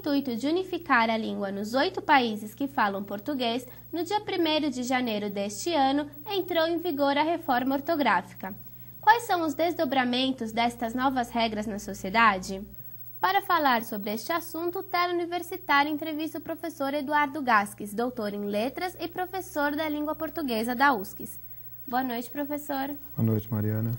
intuito de unificar a língua nos 8 países que falam português, no dia 1º de janeiro deste ano, entrou em vigor a reforma ortográfica. Quais são os desdobramentos destas novas regras na sociedade? Para falar sobre este assunto, o Teleuniversitário entrevista o professor Eduardo Gasques, doutor em Letras e professor da língua portuguesa da USCS. Boa noite, professor. Boa noite, Mariana.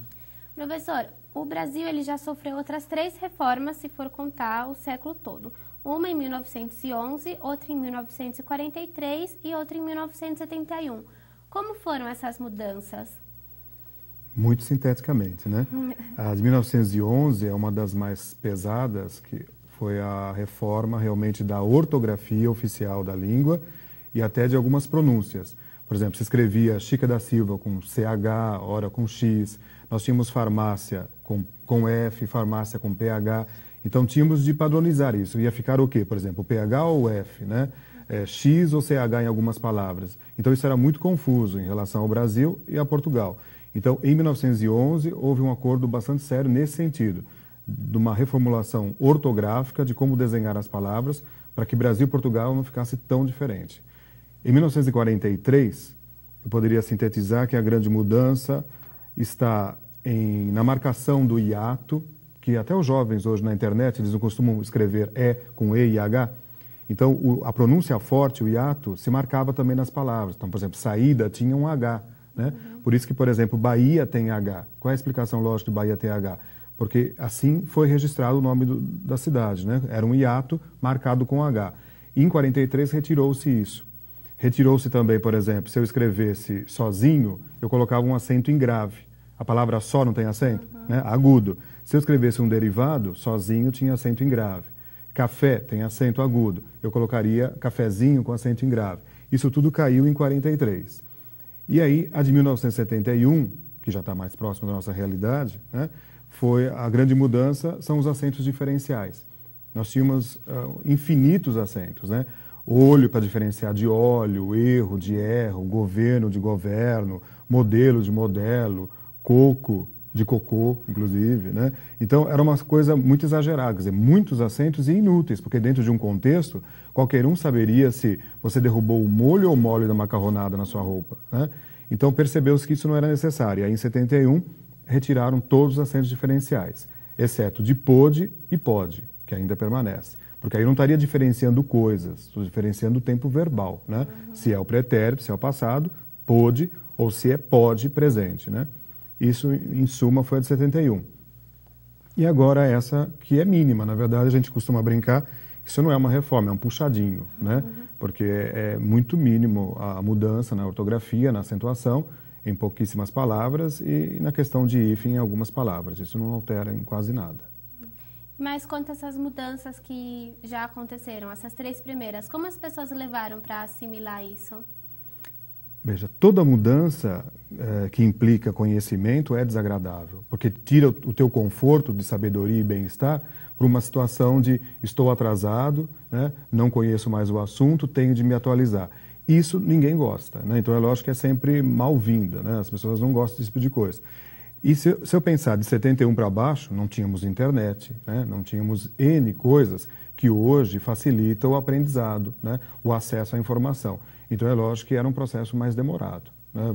Professor, o Brasil ele já sofreu outras 3 reformas, se for contar o século todo. Uma em 1911, outra em 1943 e outra em 1971. Como foram essas mudanças? Muito sinteticamente, né? A de 1911 é uma das mais pesadas, que foi a reforma realmente da ortografia oficial da língua e até de algumas pronúncias. Por exemplo, se escrevia Chica da Silva com CH, ora com X. Nós tínhamos farmácia com F, farmácia com PH. Então, tínhamos de padronizar isso. Ia ficar o quê? Por exemplo, o PH ou o F, né? X ou CH em algumas palavras. Então, isso era muito confuso em relação ao Brasil e a Portugal. Então, em 1911, houve um acordo bastante sério nesse sentido, de uma reformulação ortográfica de como desenhar as palavras, para que Brasil e Portugal não ficasse tão diferente. Em 1943, eu poderia sintetizar que a grande mudança está na marcação do hiato, que até os jovens hoje na internet, eles não costumam escrever E com E e H. Então, a pronúncia forte, o hiato, se marcava também nas palavras. Então, por exemplo, saída tinha um H. Né? Por isso que, por exemplo, Bahia tem H. Qual é a explicação lógica de Bahia ter H? Porque assim foi registrado o nome da cidade, né? Era um hiato marcado com H. E em 43 retirou-se isso. Retirou-se também, por exemplo, se eu escrevesse sozinho, eu colocava um acento em grave. A palavra só não tem acento, né? Agudo. Se eu escrevesse um derivado, sozinho tinha acento em grave. Café tem acento agudo. Eu colocaria cafezinho com acento em grave. Isso tudo caiu em 43. E aí, a de 1971, que já está mais próximo da nossa realidade, né, foi a grande mudança, são os acentos diferenciais. Nós tínhamos infinitos acentos, né? Olho para diferenciar de óleo, erro de erro, governo de governo, modelo de modelo, coco de cocô, inclusive, né? Então, era uma coisa muito exagerada, quer dizer, muitos acentos e inúteis, porque dentro de um contexto, qualquer um saberia se você derrubou o molho ou o molho da macarronada na sua roupa, né? Então, percebeu-se que isso não era necessário. E aí, em 71, retiraram todos os acentos diferenciais, exceto de pôde e pode, que ainda permanece. Porque aí não estaria diferenciando coisas, estou diferenciando o tempo verbal, né? Se é o pretérito, se é o passado, pôde, ou se é pode presente, né? Isso, em suma, foi a de 71. E agora essa que é mínima. Na verdade, a gente costuma brincar que isso não é uma reforma, é um puxadinho, né? Porque é muito mínimo a mudança na ortografia, na acentuação, em pouquíssimas palavras e na questão de hífen em algumas palavras. Isso não altera em quase nada. Mas quanto a essas mudanças que já aconteceram, essas 3 primeiras, como as pessoas levaram para assimilar isso? Veja, toda mudança que implica conhecimento é desagradável, porque tira o teu conforto de sabedoria e bem-estar para uma situação de estou atrasado, né, não conheço mais o assunto, tenho de me atualizar. Isso ninguém gosta, né? Então é lógico que é sempre mal-vinda, né? As pessoas não gostam desse tipo de coisa. E se eu pensar de 71 para baixo, não tínhamos internet, né? Não tínhamos N coisas que hoje facilitam o aprendizado, né? O acesso à informação. Então é lógico que era um processo mais demorado, né?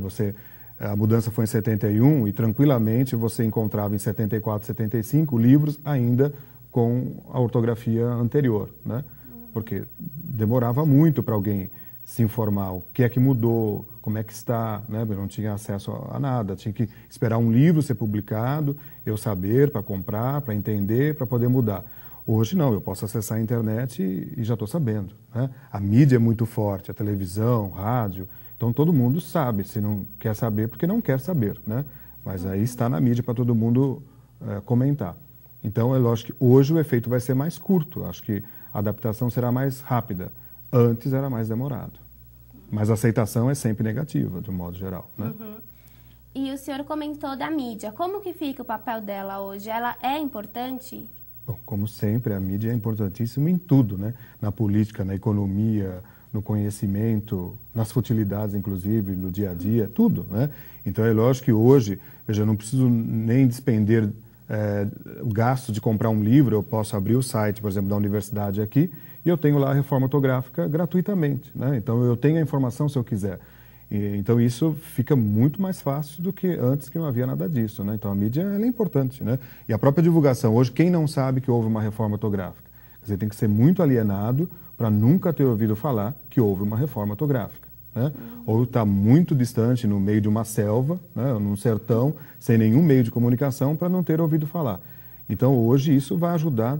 A mudança foi em 71 e tranquilamente você encontrava em 74, 75 livros ainda com a ortografia anterior, né? Porque demorava muito para alguém se informar o que é que mudou, como é que está, né? Eu não tinha acesso a nada, tinha que esperar um livro ser publicado, eu saber para comprar, para entender, para poder mudar. Hoje não, eu posso acessar a internet e já estou sabendo, né? A mídia é muito forte, a televisão, rádio, então todo mundo sabe, se não quer saber, porque não quer saber, né? Mas aí está na mídia para todo mundo comentar. Então é lógico que hoje o efeito vai ser mais curto, acho que a adaptação será mais rápida. Antes era mais demorado. Mas a aceitação é sempre negativa, de um modo geral, né? E o senhor comentou da mídia. Como que fica o papel dela hoje? Ela é importante? Bom, como sempre, a mídia é importantíssima em tudo, né? Na política, na economia, no conhecimento, nas futilidades, inclusive, no dia a dia, tudo, né? Então é lógico que hoje, veja, eu não preciso nem despender o gasto de comprar um livro, eu posso abrir o site, por exemplo, da universidade aqui, e eu tenho lá a reforma ortográfica gratuitamente, né? Então, eu tenho a informação se eu quiser. Então, isso fica muito mais fácil do que antes, que não havia nada disso, né? Então, a mídia ela é importante, né? E a própria divulgação. Hoje, quem não sabe que houve uma reforma ortográfica? Você tem que ser muito alienado para nunca ter ouvido falar que houve uma reforma ortográfica, né? Ou está muito distante, no meio de uma selva, né? Num sertão, sem nenhum meio de comunicação, para não ter ouvido falar. Então, hoje, isso vai ajudar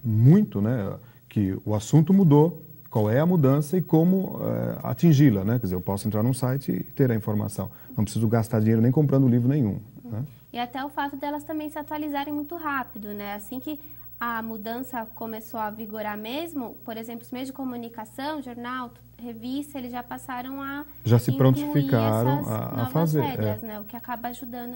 muito, né? Que o assunto mudou, qual é a mudança e como atingi-la, né? Quer dizer, eu posso entrar num site e ter a informação. Não preciso gastar dinheiro nem comprando livro nenhum, né? E até o fato delas também se atualizarem muito rápido, né? Assim que a mudança começou a vigorar mesmo, por exemplo, os meios de comunicação, jornal, revista, eles já passaram a já se prontificaram a fazer regras, né? O que acaba ajudando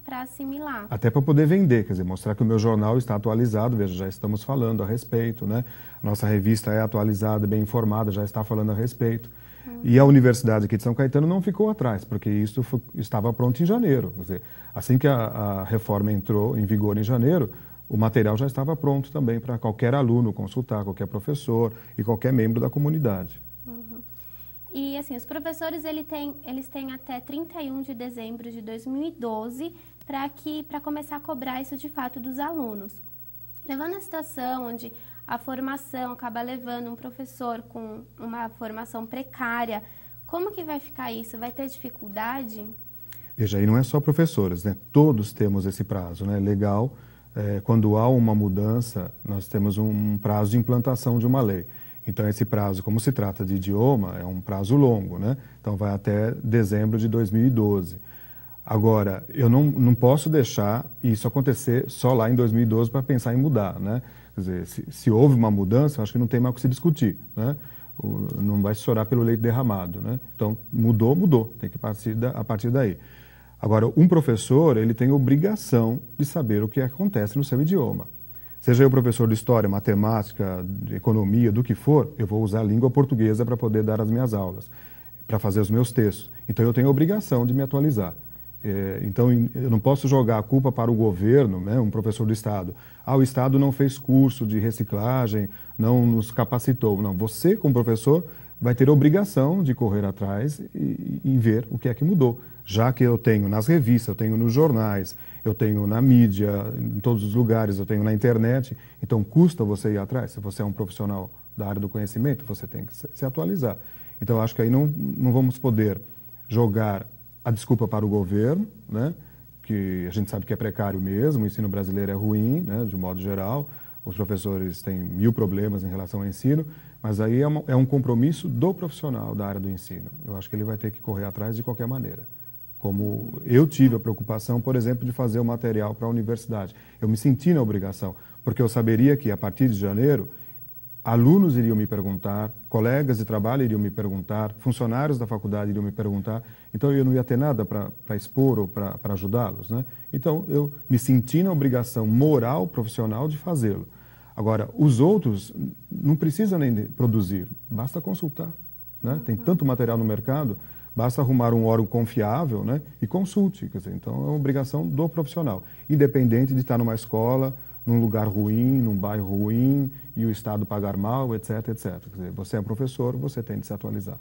para assimilar. Até para poder vender, quer dizer, mostrar que o meu jornal está atualizado, veja, já estamos falando a respeito, né? Nossa revista é atualizada, bem informada, já está falando a respeito. E a Universidade aqui de São Caetano não ficou atrás, porque isso estava pronto em janeiro. Quer dizer, assim que a reforma entrou em vigor em janeiro, o material já estava pronto também para qualquer aluno consultar, qualquer professor e qualquer membro da comunidade. E assim, os professores eles têm até 31 de dezembro de 2012 para começar a cobrar isso de fato dos alunos. Levando a situação onde a formação acaba levando um professor com uma formação precária, como que vai ficar isso? Vai ter dificuldade? Veja, aí não é só professores, né? Todos temos esse prazo, né? Legal, quando há uma mudança, nós temos um prazo de implantação de uma lei. Então, esse prazo, como se trata de idioma, é um prazo longo, né? Então, vai até dezembro de 2012. Agora, eu não posso deixar isso acontecer só lá em 2012 para pensar em mudar, né? Quer dizer, se houve uma mudança, eu acho que não tem mais o que se discutir, né? Não vai chorar pelo leite derramado, né? Então, mudou, tem que partir a partir daí. Agora, um professor, ele tem obrigação de saber o que acontece no seu idioma. Seja eu professor de história, matemática, de economia, do que for, eu vou usar a língua portuguesa para poder dar as minhas aulas, para fazer os meus textos. Então, eu tenho a obrigação de me atualizar. Então, eu não posso jogar a culpa para o governo, né, um professor do Estado. O Estado não fez curso de reciclagem, não nos capacitou. Não, você, como professor, vai ter a obrigação de correr atrás e ver o que é que mudou. Já que eu tenho nas revistas, eu tenho nos jornais, eu tenho na mídia, em todos os lugares, eu tenho na internet, então custa você ir atrás. Se você é um profissional da área do conhecimento, você tem que se atualizar. Então, eu acho que aí não vamos poder jogar a desculpa para o governo, né? Que a gente sabe que é precário mesmo, o ensino brasileiro é ruim, né? De um modo geral, os professores têm 1000 problemas em relação ao ensino, mas aí é um compromisso do profissional da área do ensino. Eu acho que ele vai ter que correr atrás de qualquer maneira. Como eu tive a preocupação, por exemplo, de fazer o material para a universidade. Eu me senti na obrigação, porque eu saberia que, a partir de janeiro, alunos iriam me perguntar, colegas de trabalho iriam me perguntar, funcionários da faculdade iriam me perguntar, então eu não ia ter nada para expor ou para ajudá-los, né? Então, eu me senti na obrigação moral, profissional de fazê-lo. Agora, os outros não precisam nem produzir, basta consultar, né? Tem tanto material no mercado, basta arrumar um órgão confiável, né? E consulte. Quer dizer, então, é uma obrigação do profissional, independente de estar numa escola, num lugar ruim, num bairro ruim, e o Estado pagar mal, etc, etc. Quer dizer, você é professor, você tem de se atualizar.